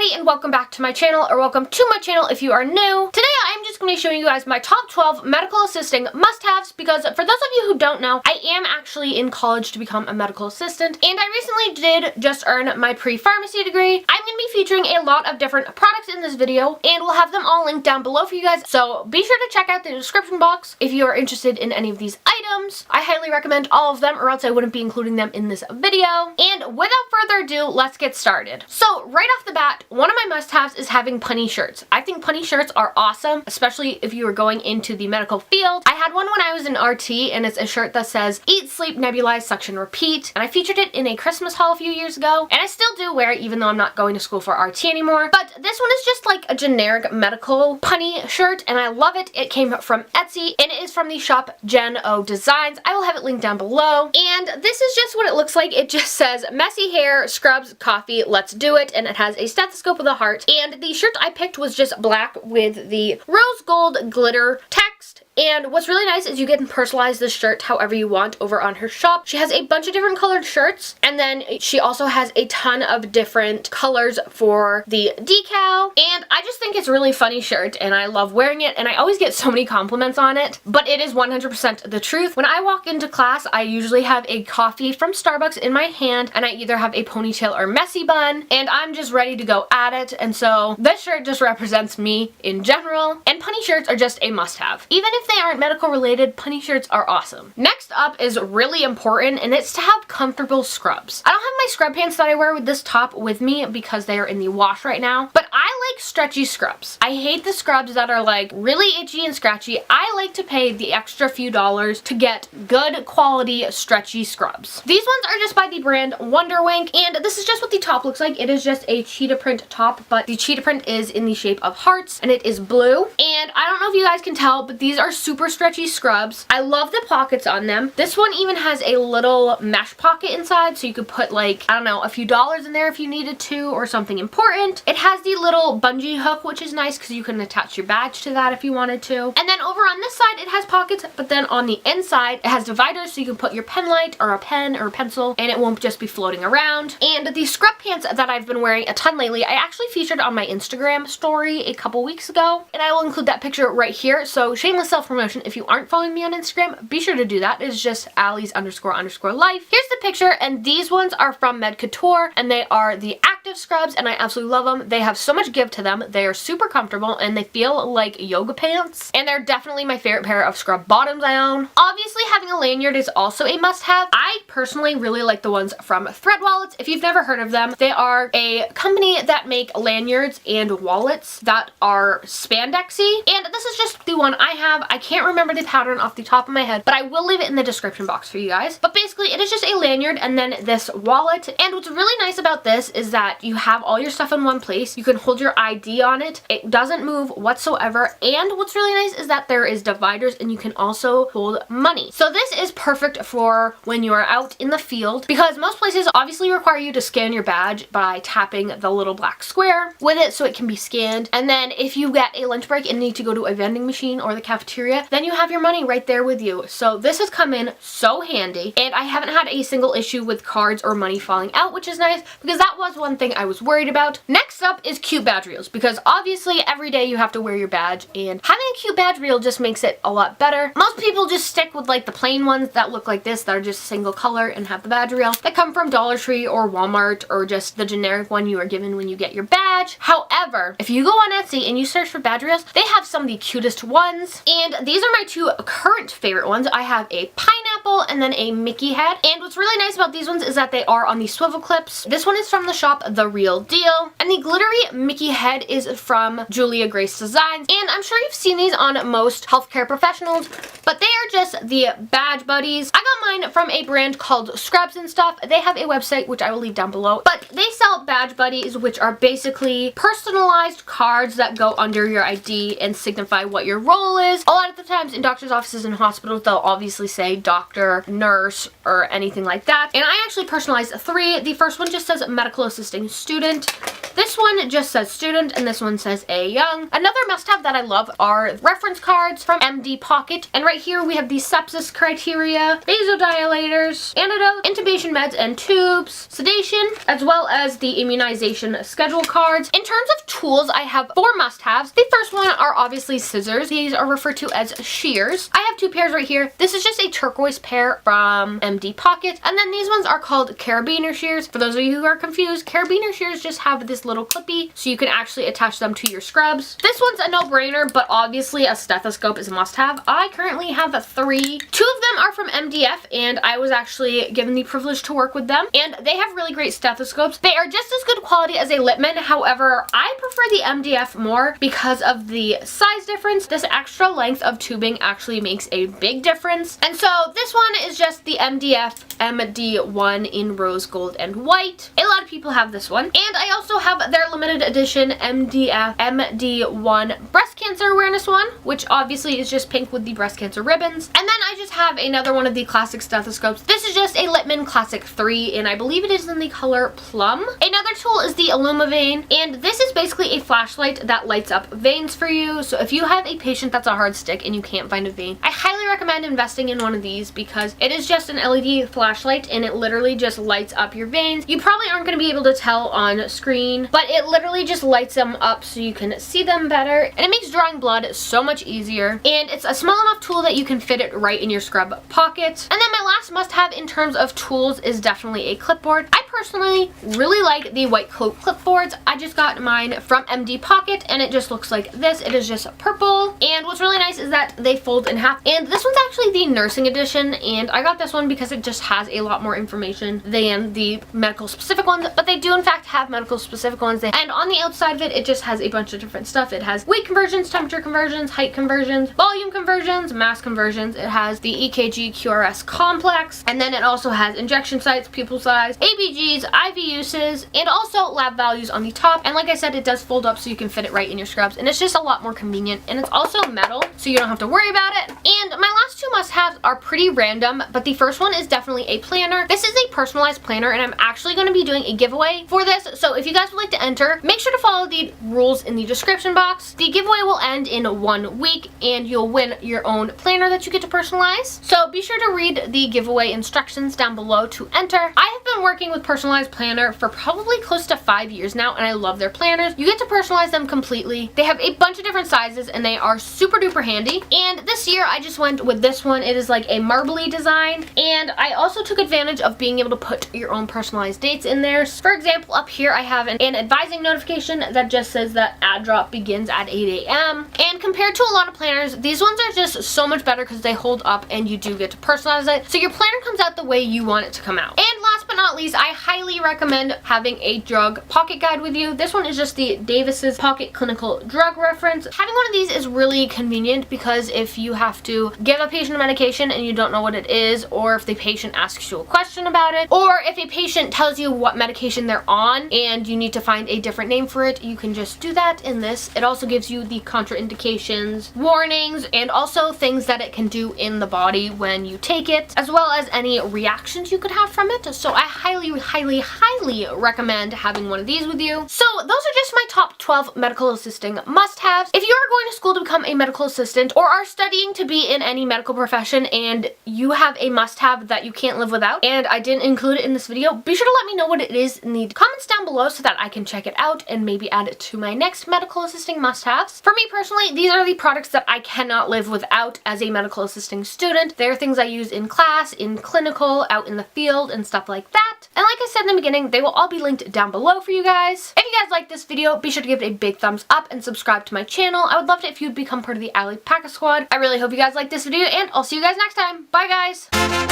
everybody, and welcome back to my channel, or welcome to my channel if you are new. Today I'm just going to be showing you guys my top 12 medical assisting must-haves, because for those of you who don't know, I am actually in college to become a medical assistant, and I recently did just earn my pre-pharmacy degree. I'm going to be featuring a lot of different products in this video, and we'll have them all linked down below for you guys, so be sure to check out the description box if you are interested in any of these items. I highly recommend all of them, or else I wouldn't be including them in this video. And without further ado, let's get started. So right off the bat, one of my must-haves is having punny shirts. I think punny shirts are awesome, especially if you are going into the medical field. I had one when I was in RT, and it's a shirt that says eat, sleep, nebulize, suction, repeat, and I featured it in a Christmas haul a few years ago, and I still do wear it even though I'm not going to school for RT anymore. But this one is just like a generic medical punny shirt, and I love it. It came from Etsy, and it is from the shop Gen O Designs. I will have it linked down below, and this is just what it looks like. It just says messy hair, scrubs, coffee, let's do it, and it has a stethoscope with a heart, and the shirt I picked was just black with the rose gold glitter text. And what's really nice is you can personalize this shirt however you want over on her shop. She has a bunch of different colored shirts, and then she also has a ton of different colors for the decal, and I just think it's a really funny shirt, and I love wearing it, and I always get so many compliments on it, but it is 100% the truth. When I walk into class, I usually have a coffee from Starbucks in my hand, and I either have a ponytail or messy bun, and I'm just ready to go at it, and so this shirt just represents me in general, and punny shirts are just a must-have. Even if they aren't medical related, punny shirts are awesome. Next up is really important, and it's to have comfortable scrubs. I don't have my scrub pants that I wear with this top with me because they are in the wash right now, but I like stretchy scrubs. I hate the scrubs that are like really itchy and scratchy. I like to pay the extra few dollars to get good quality stretchy scrubs. These ones are just by the brand Wonder Wink, and this is just what the top looks like. It is just a cheetah print top, but the cheetah print is in the shape of hearts, and it is blue. And I don't know if you guys can tell, but these are super stretchy scrubs. I love the pockets on them. This one even has a little mesh pocket inside, so you could put like, I don't know, a few dollars in there if you needed to, or something important. It has the little bungee hook, which is nice because you can attach your badge to that if you wanted to. And then over on this side, it has pockets, but then on the inside, it has dividers, so you can put your pen light or a pen or a pencil, and it won't just be floating around. And the scrub pants that I've been wearing a ton lately, I actually featured on my Instagram story a couple weeks ago, and I will include that picture right here. So shameless self-promotion. If you aren't following me on Instagram, be sure to do that. It's just Allie's__life. Here's the picture, and these ones are from Med Couture, and they are the active scrubs, and I absolutely love them. They have so much give to them. They are super comfortable, and they feel like yoga pants, and they're definitely my favorite pair of scrub bottoms I own. Obviously, having a lanyard is also a must-have. I personally really like the ones from Thread Wallets. If you've never heard of them, they are a company that make lanyards and wallets that are spandexy, and this is just the one I have. I can't remember the pattern off the top of my head, but I will leave it in the description box for you guys. But basically, it is just a lanyard and then this wallet, and what's really nice about this is that you have all your stuff in one place. You can hold your ID on it. It doesn't move whatsoever, and what's really nice is that there is dividers, and you can also hold money. So this is perfect for when you are out in the field, because most places obviously require you to scan your badge by tapping the little black square with it so it can be scanned, and then if you get a lunch break and need to go to a vending machine or the cafeteria, then you have your money right there with you. So this has come in so handy, and I haven't had a single issue with cards or money falling out, which is nice because that was one thing I was worried about. Next up is cute badge reels, because obviously every day you have to wear your badge, and having a cute badge reel just makes it a lot better. Most people just stick with like the plain ones that look like this, that are just single color and have the badge reel that come from Dollar Tree or Walmart, or just the generic one you are given when you get your badge. However, if you go on Etsy and you search for badge reels, they have some of the cutest ones, and these are my two current favorite ones. I have a pineapple and then a Mickey head, and what's really nice about these ones is that they are on the swivel clips. This one is from the shop The Real Deal, and the glittery Mickey head is from Julia Grace Designs, and I'm sure you've seen these on most healthcare professionals, but they are just the badge buddies. I got mine from a brand called Scrubs and Stuff. They have a website which I will leave down below, but they sell badge buddies, which are basically personalized cards that go under your ID and signify what your role is. A lot of the times in doctor's offices and hospitals, they'll obviously say doctor, nurse, or anything like that, and I actually personalized 3. The first one just says medical assisting student. This one just says student and this one says A Young. Another must-have that I love are reference cards from MD Pocket. And right here we have the sepsis criteria, vasodilators, antidote, intubation meds and tubes, sedation, as well as the immunization schedule cards. In terms of tools, I have 4 must-haves. The first one are obviously scissors. These are referred to as shears. I have 2 pairs right here. This is just a turquoise pair from MD Pocket. And then these ones are called carabiner shears. For those of you who are confused, carabiner shears just have this little clippy so you can actually attach them to your scrubs. This one's a no-brainer, but obviously a stethoscope is a must-have. I currently have 3. 2 of them are from MDF, and I was actually given the privilege to work with them. And they have really great stethoscopes. They are just as good quality as a Littmann. However, I prefer the MDF more because of the size difference. This extra length of tubing actually makes a big difference. And so this one is just the MDF MD1 in rose gold and white. A lot of people have this one. And I also have their limited edition MDF MD1 breast cancer awareness one, which obviously is just pink with the breast cancer ribbons. And then I just have another one of the classic stethoscopes. This is just a Littmann Classic 3, and I believe it is in the color plum. Another tool is the IllumiVein, and this is basically a flashlight that lights up veins for you. So if you have a patient that's a hard stick and you can't find a vein, I highly recommend investing in one of these because it is just an LED flashlight and it literally just lights up your veins. You probably aren't going to be able to tell on screen, but it literally just lights them up so you can see them better, and it makes drawing blood so much easier. And it's a small enough tool that you can fit it right in your scrub pocket. And then my last must-have in terms of tools is definitely a clipboard. I personally really like the white coat clipboards. I just got mine from MD Pocket and it just looks like this. It is just purple, and what's really nice is that they fold in half. And this one's actually the nursing edition, and I got this one because it just has a lot more information than the medical specific ones, but they do in fact have medical specific ones. And on the outside of it, it just has a bunch of different stuff. It has weight conversions, temperature conversions, height conversions, volume conversions, mass conversions. It has the EKG QRS complex, and then it also has injection sites, pupil size, ABGs, IV uses, and also lab values on the top. And like I said, it does fold up so you can fit it right in your scrubs, and it's just a lot more convenient. And it's also metal, so you don't have to worry about it. And my last 2 must-haves are pretty random, but the first one is definitely a planner. This is a personalized planner, and I'm actually going to be doing a giveaway for this. So if you guys would like to enter, make sure to follow the rules in the description box. The giveaway will end in 1 week, and you'll win your own planner that you get to personalize. So be sure to read the giveaway instructions down below to enter. I have been working with personalized planner for probably close to 5 years now, and I love their planners. You get to personalize them completely. They have a bunch of different sizes, and they are super duper handy. And this year I just went with this one. It is like a marbly design, and I also took advantage of being able to put your own personalized dates in there. For example, up here I have an advising notification that just says that ad drop begins at 8 a.m. And compared to a lot of planners, these ones are just so much better because they hold up and you do get to personalize it, so your planner comes out the way you want it to come out. And last but not least, I highly recommend having a drug pocket guide with you. This one is just the Davis's Pocket Clinical Drug Reference. Having one of these is really convenient because if you have to give a patient a medication and you don't know what it is, or if the patient asks you a question about it, or if a patient tells you what medication they're on and you need to find a different name for it, you can just do that in this. It also gives you the contraindications, warnings, and also things that it can do in the body when you take it, as well as any reactions you could have from it. So I highly recommend having one of these with you. So those are just my top 12 medical assisting must-haves. If you are going to school to become a medical assistant or are studying to be in any medical profession and you have a must-have that you can't live without and I didn't include it in this video, be sure to let me know what it is in the comments down below so that I can check it out and maybe add it to my next medical assisting must-haves. For me personally, these are the products that I cannot live without as a medical assisting student. They're things I use in class, in clinical, out in the field, and stuff like that. And like I said in the beginning, they will all be linked down below for you guys. If you guys like this video, be sure to give it a big thumbs up and subscribe to my channel. I would love it if you'd become part of the Allie Packer Squad. I really hope you guys like this video, and I'll see you guys next time. Bye guys!